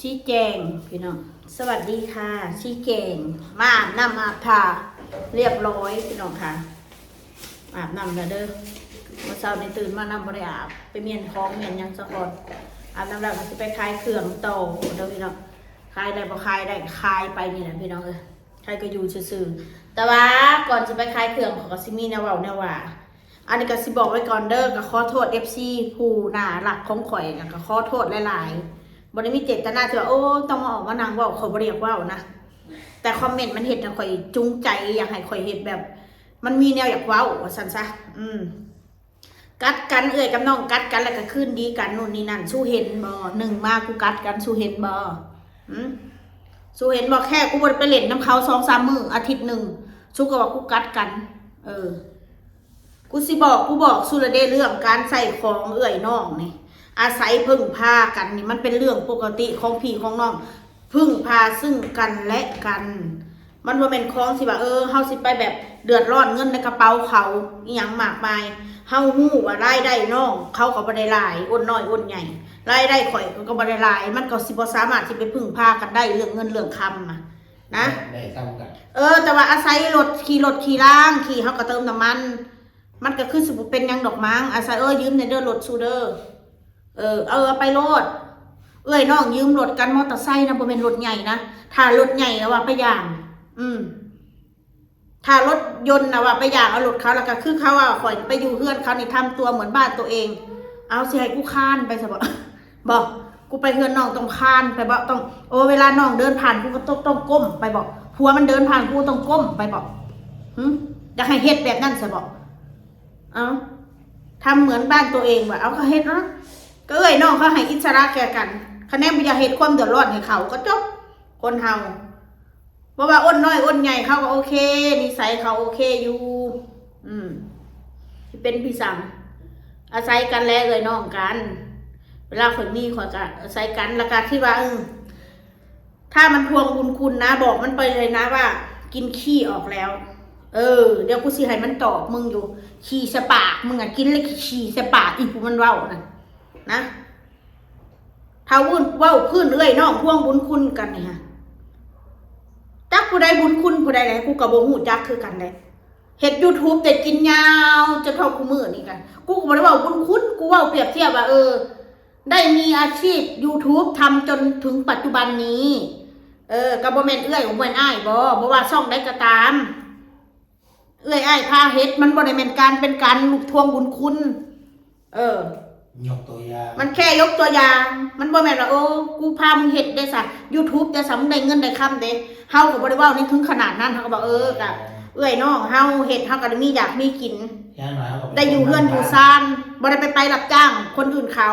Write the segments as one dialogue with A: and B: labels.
A: ชี้แจงพี่น้องสวัสดีค่ะชี้แจงมาอาบน้ำอาบทาเรียบร้อยพี่น้องค่ะอาบน้ำแล้วเด้อเมื่อเช้าในตื่นมาน้ำบริอาบไปเมียนท้องเมียนยังสะกอนอาบน้ำแล้วจะไปคลายเครื่องโตเด้อพี่น้องคลายได้พอคลายได้คลายไปนี่แหละพี่น้องใครก็อยู่ซื่อๆแต่ว่าก่อนจะไปคลายเครื่องขอซิมีแนวเว้าแนวว่าอันนี้ก็สิบอกไว้ก่อนเด้อก็ขอโทษ FC ผู้หน้าหลักของข่อยก็ขอโทษหลายๆบริมีเจตนาที่ว่าโอ้ต้องมาออกมานางว่าข่อยบ่เรียกว่านะแต่คอมเมนต์มันเห็นนะข่อยจูงใจอยากให้ข่อยเห็นแบบมันมีแนวอยากเว้าว่าซั่นซะกัดกันเอ่ยกับน้องกัดกันแล้วก็คืนดีกันนู่นนี่นั่นสู้เห็นบ่หนึ่งมากูกัดกันสู้เห็นบ่สู้เห็นบ่แค่กูบ่ไปเล่นน้ำเขา 2-3 มื้ออาทิตย์นึงสู้ก็ว่ากูกัดกันกูสิบอกกูบอกสุรเดชเรื่องการใส่ของเอ่ยน้องนี่อาศัยพึ่งพากันนี่มันเป็นเรื่องปกติของพี่ของน้องพึ่งพาซึ่งกันและกันมันบ่แม่นของสิว่าเฮาสิไปแบบเดือดร้อนเงินในกระเป๋าเขาอีหยังมากมายเฮาฮู้ว่ารายได้น้องเขาก็บ่ได้หลายอ้นน้อยอ้นใหญ่รายได้ข่อยก็บ่ได้หลายมันก็สิบ่สามารถสิไปพึ่งพากันได้เรื่องเงินเรื่องคำนะ
B: ได้ซ้ำกัน
A: แต่ว่าอาศัยรถขี่ล่างขี่เฮาก็เติมน้ำมันก็คือสิบ่เป็นหยังดอกมั้งอาศัยยืมในเด้อรถซูเดอร์เอาไปรถน้องยืมรถกันมอเตอร์ไซค์นะบ่เป็นรถใหญ่นะถ้ารถใหญ่แล้วว่าไปอย่างถ้ารถยนต์นะว่าไปอย่างเอารถเขาแล้วก็คือเขาว่าข่อยไปอยู่เฮือนเขานี่ทำตัวเหมือนบ้านตัวเองเอาสิให้กูค้านไปซะบ่บอกกูไปเฮือนน้องต้องค้านไปบ่ต้องเวลาน้องเดินผ่านกูก็ต้องก้มไปบอกผัวมันเดินผ่านกูต้องก้มไปบอกอยากให้เฮ็ดแบบนั้นซะบ่เอาทำเหมือนบ้านตัวเองว่ะเอาเขาเฮ็ดนะก็น้องเขาให้อิสระแก่กันคะแนนบ่อยากเฮ็ดความเดือดร้อนให้เขาก็จบคนเฮาเพราะว่าอ้นน้อยอ้นใหญ่เขาก็โอเคนิสัยเขาโอเคอยู่เป็นพี่สั่งอาศัยกันแล้วน้องกันเวลาคนมีข่อยก็อาศัยกันแล้วก็ที่ว่าถ้ามันทวงบุญคุณนะบอกมันไปเลยนะว่ากินขี้ออกแล้วเดี๋ยวกูสิให้มันตอบมึงอยู่ขี้สปากมึงกินเลยขี้สปากอีกูมันเว้านะถ้าวุ่นเว้าพื้นน้องทวงบุญคุณกันนี่ฮะจักผู้ใดบุญคุณผู้ใดไหนกูกับโบหูจักคือกันเลยเฮ็ด YouTube แต่กินยาวจะเท่ากูมือนี่กันกูก็บ่ได้เว้าบุญคุณกูเว้าเปรียบเทียบว่าได้มีอาชีพ YouTube ทำจนถึงปัจจุบันนี้กับบ่แม่นของแม่นอ้ายบ่ว่าช่องใดก็ตามอ้ายพาเฮ็ดมันบ่ได้แม่นการเป็นการทวงบุญคุณ
B: ยกตัวอย่าง
A: มันแค่ยกตัวอย่างมันบ่แม่นว่ากูพามึงเฮ็ดได้ซะ YouTube ได้ซะมึงได้เงินได้คำเด้เฮาก็บ่ได้เว้าในถึงขนาดนั้นเฮาก็บอกกะน้องเฮาเฮ็ดเฮาก็ได้มีอยากมีกินได้อยู่เฮือนอยู่ซ่านบ่ได้ไปรับจ้างคนอื่นเขา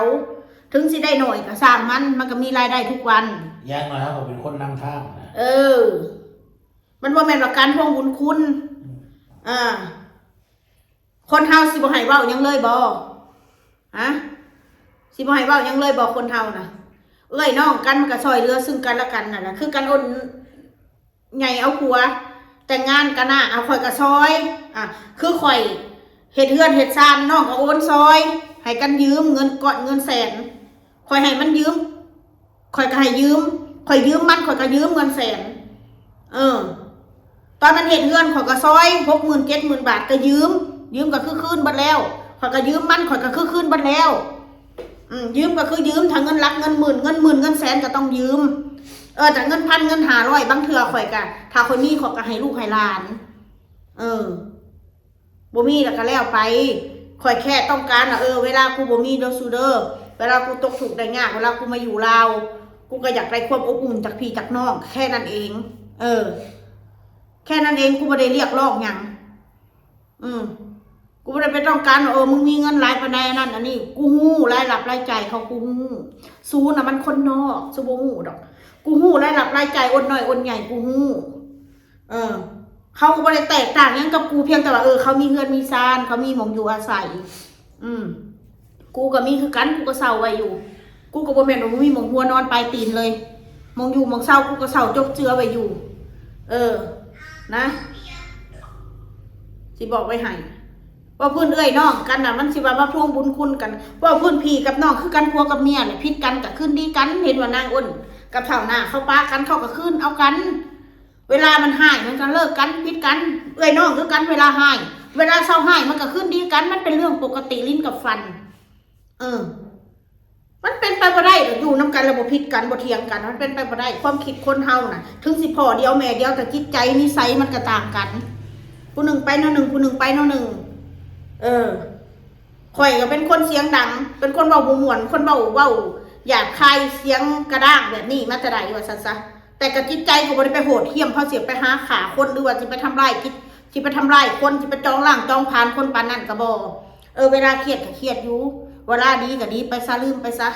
A: ถึงสิได้หน่อยก็สร้างมันก็มีรายได้ทุกวัน
B: อย่างน้อยเฮาก็เป็นคนนำทาง
A: มันบ่แม่นว่าการทวงบุญคุณคนเฮาสิบ่ให้เว้าหยังเลยบ่สิบ่ให้เว้าหยังเลยบ่คนเฮาน่ะน้องกันมันก็ช่วยเหลือซึ่งกันและกันนั่นน่ะคือกันอ้นใหญ่เอาผัวแต่งงานกันน่ะเอาข่อยก็ซอยคือข่อยเฮ็ดเฮือนเฮ็ดซ่านน้องก็โอนซอยให้กันยืมเงินก้อนเงินแสนข่อยให้มันยืมข่อยก็ให้ยืมข่อยยืมมันข่อยก็ยืมเงินแสนตอนมันเฮ็ดเฮือนข่อยก็ซอย60,000 70,000 บาทก็ยืมก็คือคืนบัดแล้วข่อยก็ยืมมันข่อยก็คือคืนบัดแล้วยืมก็คือยืมถ้าเงินลักเงินหมื่นเงินแสนก็ต้องยืมแต่เงินพันเงิน500บางเทื่อข่อยก็ถ้าข่อยมีข่อยก็ให้ลูกให้หลานบ่มีแล้วก็แล้วไปข่อยแค่ต้องการเวลากูบ่มีเด้อซูเดอร์เวลากูตกทุกข์ได้ยากเวลากูมาอยู่ลาวกูก็อยากได้ความอบอุ่นจากพี่จากน้องแค่นั้นเองแค่นั้นเองกูบ่ได้เรียกร้องหยังกูไม่ได้ไปต้องการมึงมีเงินหลายปานใดนั่นอันนี้กูฮู้รายรับรายจ่ายเขากูฮู้ซูน่ะมันคนนอกซูบ่ฮู้ดอกกูฮู้รายรับรายจ่ายอ้นน้อยอ้นใหญ่กูฮู้เขาก็บ่ได้แตกต่างหยังกับกูเพียงแต่ว่าเขามีเงินมีซานเขามีหม้องอยู่อาศัยกูก็มีคือกันกูก็เศร้าไว้อยู่กูก็บ่แม่นว่ามีหม้องหัวนอนปลายตีนเลยหม้องอยู่หม้องเศร้ากูก็เศร้าจกเจือไว้อยู่นะสิบอกไว้ให้ว่าพื้นน้องกันน่ะมันสิว่าทวงบุญคุณกันว่าพื้นพี่กับน้องคือกันผัวกับเมียเนี่ยผิดกันกับคืนดีกันเห็นว่านางอ้น กับเท่าหน้าเขาป้ากันเขาก็ขึ้นเอากันเวลามันหายมันก็เลิกกันพิดกันเอ้ยน้องคือกันเวลาหายเวลาเศร้าหายมันก็ขึ้นดีกันมันเป็นเรื่องปกติลิ้นกับฟันมันเป็นไปบ่ได้อยู่น้ำกันระบบพิดกันบ่เทียงกันมันเป็นไปบ่ได้ความคิดคนเฮาน่ะถึงสิพ่อเดียวแม่เดียวแต่จิตใจนิสัยมันก็ต่างกันผู้หนึ่งไปแนวหนึ่งผู้หนึ่งไปแนวหนึ่งข่อยก็เป็นคนเสียงดังเป็นคนเบาหมวนคนเบาอยากคายเสียงกระด้างแบบนี้มาแต่ใดว่าซะแต่กับจิตใจก็บ่ได้ไปโหดเหี้ยมเพราะเสียไปหาขาคนหรือว่าสิไปทำร้ายคิดสิไปทำร้ายคนสิไปจองล่างจองผ่านคนปานนั้นก็บ่เวลาเครียดก็เครียดอยู่เวลาดีก็ดีไปซะลืมไปซะ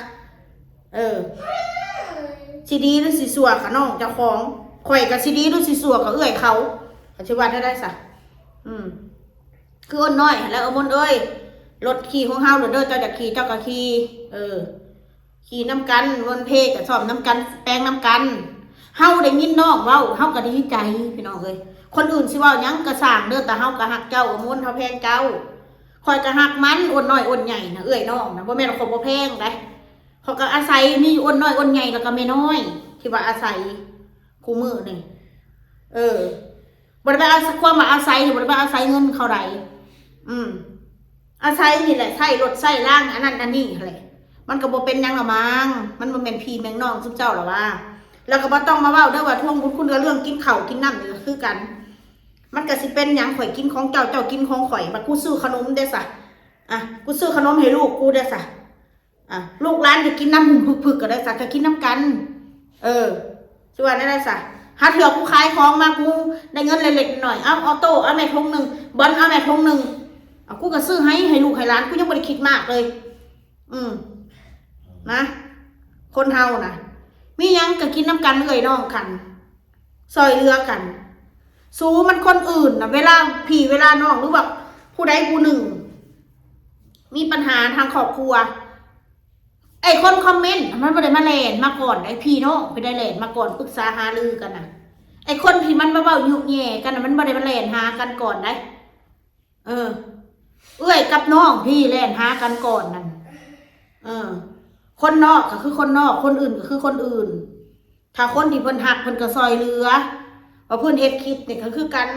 A: สิดีหรือสิสัวกับน้องเจ้าของข่อยก็สิดีหรือสิสัวกับเอื้อยเขาก็สิว่าได้ซะคืออ้นน้อยแล้วมนเอ้ยรถขี่ของเฮาเด้อเจ้าจะขี่เจ้าก็ขี่ขี่น้ำกันวนเพกกับสอบน้ำกันแปลงน้ำกันเฮาได้ยินน้องเว้าเฮาก็ดีใจพี่น้องเอ้ยคนอื่นสิเว้าหยังก็สร้างเด้อแต่เฮาก็ฮักเจ้ามนเฮาแพงเจ้าคอยก็ฮักมันอ้นน้อยอ้นใหญ่นะเอ้ยน้องนะบ่แม่นว่าคนบ่แพงได้เขาก็อาศัยมีอ้นน้อยอ้นใหญ่แล้วก็แม่น้อยที่ว่าอาศัยคู่มือนี่บ่ได้ไปอาศัยความว่าอาศัยบ่ได้ไปอาศัยเงินเขาใดอาศัยนี่แหละใช้รถใช้ล่างอันนั้นอันนี้แหละมันก็บ่เป็นหยังหรอกมั้งมันบ่แม่นพี่แม่น้องซุเจ้าหรอว่าแล้วก็บ่ต้องมาเว้าเด้อว่าทวงบุญคุณเรื่องกินข้าวกินน้ำนี่ก็คือกันมันก็สิเป็นหยังข่อยกินของเจ้าเจ้ากินของข่อยบัดกูซื้อขนมได้ซะกูซื้อขนมให้ลูกกูได้ซะลูกหลานจะกินน้ำหุ่นผึกๆก็ได้ซะจะกินน้ำกันสิว่าได้ซะหาเถื่อกูขายของมากูได้เงินเล็กๆหน่อยเอาออโต้เอาแม่ทงนึงบอลเอาแม่ทงนึงกูก็ซื้อให้ลูกให้หลานกูยังบ่ได้คิดมากเลยนะคนเฮานะมียังก็กินน้ำกันเลยน้องกันซอยเรือกันสู้มันคนอื่นนะเวลาพี่เวลาน้องหรือแบบผู้ใดผู้หนึ่งมีปัญหาทางครอบครัวไอ้คนคอมเมนต์มันไม่ได้มาแลนมาก่อนไอ้พี่น้องไปได้แลนมาก่อนปรึกษาหารือกันนะไอ้คนที่มันมาเบ้ายุแย่กันนะมันไม่ได้มาแลนหากันก่อนได้เอ้ยกับน้องพี่แลนหากันก่อนนั่นคนนอกก็คือคนนอกคนอื่นก็คือคนอื่นถ้าคนที่เพิ่นหักเพิ่นก็ซอยเรือว่าเพิ่นเฮ็ดคลิปนี่ก็คือกัน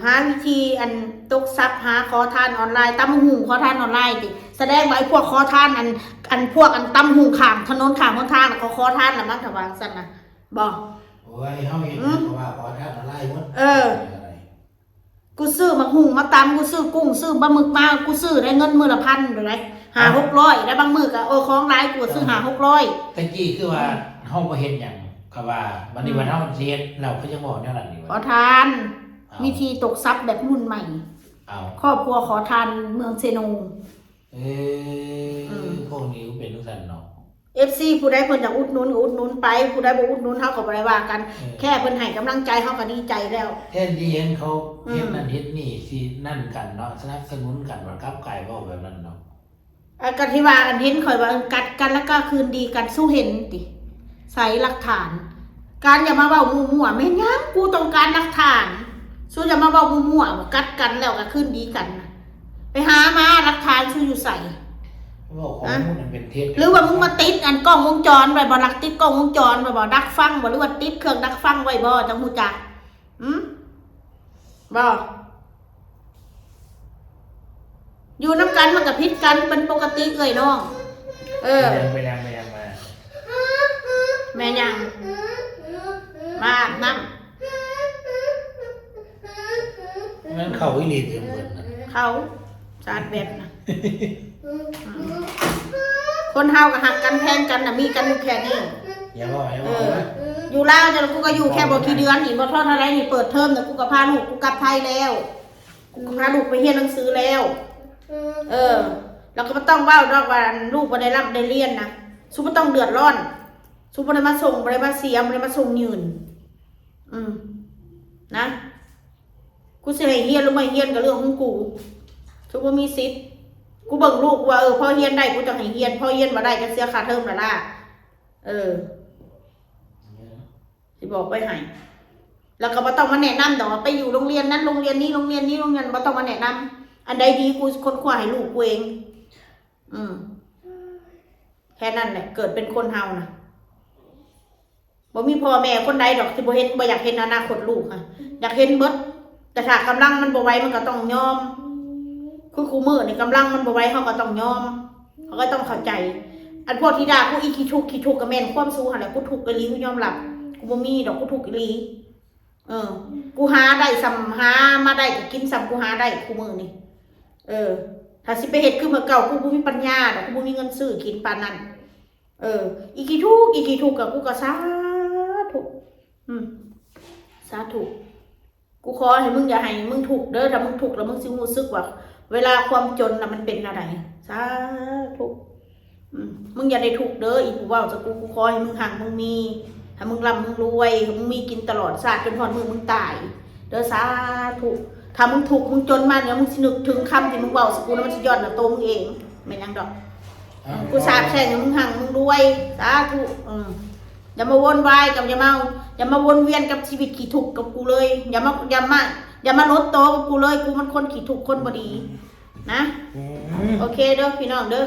A: หาวิธีอันตกซับหาขอทานออนไลน์ตำหูขอทานออนไลน์ติแสดงว่าไอ้พวกขอทานอันพวกอันตำหูข้างถนนข้างหนทางเขาขอทานละมั้งถ้าวางซั่นน่ะบ่
B: โอ้ยเฮาเห็นว่าขอทานอะไรหมด
A: กูซื้อมาหุงมาตำกูซื้อกุ้งซื้อปลาหมึกมากูซื้อได้เงินมื้อละ1,000ได้ไหม500-600ได้บางมื้อก็ของหลายกูซื้อ500-600
B: ตะกี้คือว่าเฮาบ่เฮ็ดหยังก็ว่าบัดนี้ว่าเฮาสิเฮ็ดแล้วเขายังบอกแนวนั้นนี่ว่า
A: ขอทานวิธีตกทรัพย์แบบรุ่นใหม่ครอบครัวขอทานเมืองเซโน
B: พวกนี้เป็นทุกท่านเนาะ
A: FC ผู้ใดเพิ่นอยากอุดหนุนไปผู้ใดบ่อุดหนุนเฮาก็บ่ได้ว่ากันแค่เพิ่นให้กำลังใจเฮาก็ดีใจแล้ว
B: แทนที่เห็นเขาเฮ็ดนั่นเฮ็ดนี่สินั่นกันเนาะสนับสนุนกันบ่กับไก่บ่แบบนั้นเนาะ
A: ก็ที่ว่ากันเห็นข่อยว่ากัดกันแล้วก็คืนดีกันสู้เห็นติใส่หลักฐานการอย่ามาเว้ามั่วๆแม่นยังกูต้องการหลักฐานสู้อย่ามาเว้ามั่วๆว่ากัดกันแล้วก็คืนดีกันไปหามาหลักฐานสู้อยู่ใส่
B: บอกข้อมูลมันเป็นเท็จ
A: หรือว่ามึงมาติดอันกล้องวงจรไว้บ่ลักติดกล้องวงจรไว้บ่ดักฟังบ่หรือว่าติดเครื่องดักฟังไว้บ่จังฮู้จักบ่อยู่น้ำกันมันก็ผิดกันเป็นปกติเอ้ยน้อง
B: ไปยังมา
A: แม่ยังมานั่ง
B: มันเข้าอีหลีเต็มเบิด
A: เขาสาดแบบนะคนเฮาก็หักกันแพงกันน่ะมีกันอยู่แค่นี้
B: อย่าบอก
A: อยู่ลาวจะกูก็อยู่แค่บ่กี่เดือนนี่บ่เท่าไรนี่เปิดเทอมแต่กูก็พาลูกกูกลับไทยแล้วกูพาลูกไปเรียนหนังสือแล้วแล้วก็บ่ต้องเว้าดอกว่าลูกบ่ได้รับได้เรียนนะสุบ่ต้องเดือดร้อนสุบ่ได้มาส่งบ่ได้มาเสียบ่ได้มาส่งยืนนะกูสิให้เรียนหรือไม่เรียนก็เรื่องของกูสุบ่มีสิทธิ์กูเบิ่งลูกว่าพอเรียนได้กูจะให้เรียนพอเรียนบ่ได้ก็เสียค่าเทอมละล่ะสิบอกไว้ให้แล้วก็บ่ต้องมาแนะนำดอกไปอยู่โรงเรียนนั้นโรงเรียนนี้โรงเรียนนี้โรงเรียนบ่ต้องมาแนะนำอันใดดีกูค้นคว้าให้ลูกกูเองแค่นั้นแหละเกิดเป็นคนเฮานะ บ่มีพ่อแม่คนใดดอกที่บ่เห็นบ่อยากเห็นอนาคตลูกค่ะอยากเห็นเบิดแต่ถ้ากำลังมันบ่ไหวมันก็ต้องยอมคือครูมือนี่กำลังมันบ่ไหวเขาก็ต้องยอมเขาก็ต้องเข้าใจอันพวกที่ด่ากูอีขี้ทุกข์ก็แม่นความสู้หั่นแหละกูทุกข์อีหลีกูยอมรับกูบ่มีดอกกูทุกข์อีหลีกูหาได้ซ้ำหามาได้ก็กินซ้ำกูหาได้ครูมือนี่ถ้าสิไปเฮ็ดคือเมื่อเก่ากูบ่มีปัญญาดอกกูบ่มีเงินซื้อกินปานนั้นอีกี่ทุกกับกูก็สาธุสาธุกูขอให้มึงอย่าให้มึงถูกเด้อถ้ามึงถูกแล้วมึงสิรู้สึกว่าเวลาความจนน่ะมันเป็นอะไรสาธุมึงอย่าได้ถูกเด้ออีกูเว้าจะกูขอให้มึงหังมึงมีให้มึงร่ำมึงรวยให้มึงมีกินตลอดชาติจนฮอดมึงตายเด้อสาธุถ้ามึงถูกมึงจนมาเนี่ยมึงสินึกถึงคำที่มึงเว้าสิกูแล้วมันสิย้อนมาโตมึงเองแม่นยังดอกกูสาบแช่งมึงหังมึงรวยสาธุอย่ามาวนวายกับอย่ามาวนเวียนกับชีวิตขี้ทุกข์กับกูเลยอย่ามาลดโตกับกูเลยกูมันคนขี้ทุกข์คนบ่ดีนะโอเคเด้อพี่น้องเด้อ